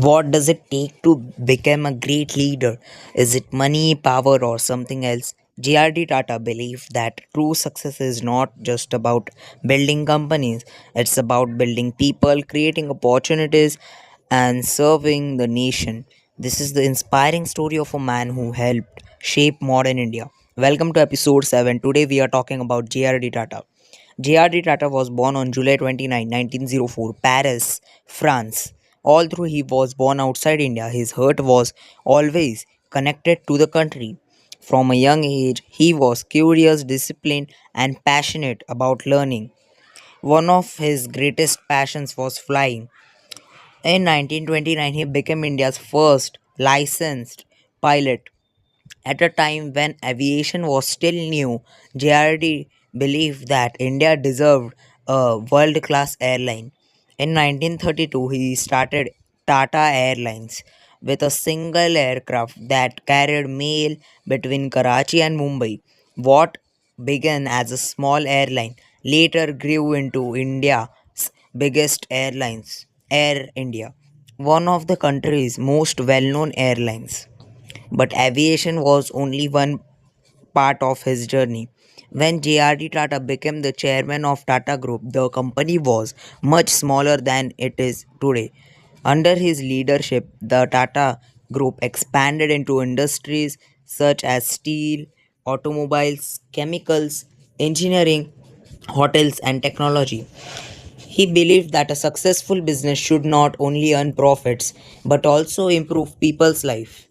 What does it take to become a great leader? Is it money, power, or something else? JRD Tata believed that true success is not just about building companies, it's about building people, creating opportunities, and serving the nation. This is the inspiring story of a man who helped shape modern India. Welcome to episode 7. Today we are talking about JRD Tata. JRD Tata was born on July 29, 1904, Paris, France. Although he was born outside India, his heart was always connected to the country. From a young age, he was curious, disciplined, and passionate about learning. One of his greatest passions was flying. In 1929, he became India's first licensed pilot. At a time when aviation was still new, JRD believed that India deserved a world class airline. In 1932, he started Tata Airlines with a single aircraft that carried mail between Karachi and Mumbai. What began as a small airline later grew into India's biggest airlines, Air India, one of the country's most well known airlines. But aviation was only one part of his journey. When JRD Tata became the chairman of Tata Group, the company was much smaller than it is today. Under his leadership, the Tata Group expanded into industries such as steel, automobiles, chemicals, engineering, hotels, and technology. He believed that a successful business should not only earn profits but also improve people's life.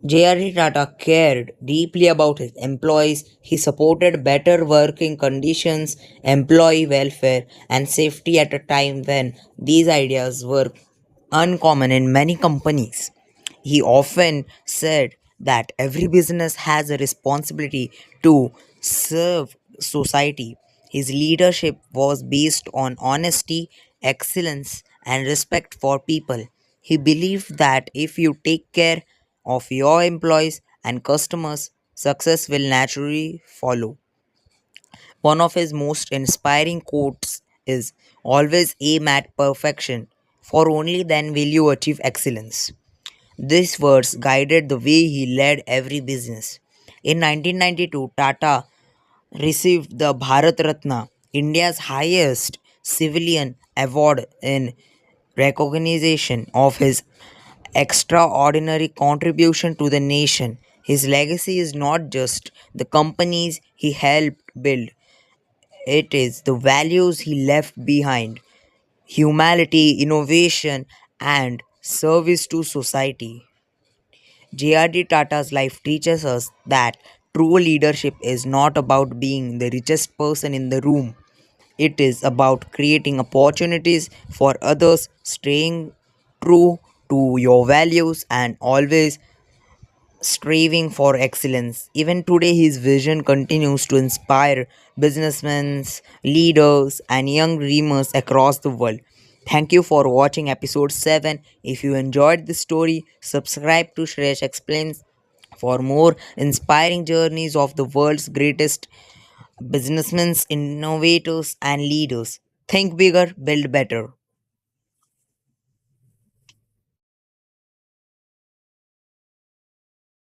JRD Tata cared deeply about his employees. He supported better working conditions, employee welfare, and safety at a time when these ideas were uncommon in many companies. He often said that every business has a responsibility to serve society. His leadership was based on honesty, excellence, and respect for people. He believed that if you take care of your employees and customers, success will naturally follow. One of his most inspiring quotes is always aim at perfection, for only then will you achieve excellence. These words guided the way he led every business. In 1992, Tata received the Bharat Ratna, India's highest civilian award in recognition of his extraordinary contribution to the nation. His legacy is not just the companies he helped build, it is the values he left behind: humility, innovation, and service to society. JRD Tata's life teaches us that true leadership is not about being the richest person in the room. It is about creating opportunities for others, staying true to your values, and always striving for excellence. Even today, his vision continues to inspire businessmen, leaders, and young dreamers across the world. Thank you for watching episode 7. If you enjoyed this story, subscribe to Shresh Explains for more inspiring journeys of the world's greatest businessmen, innovators, and leaders. Think bigger, build better.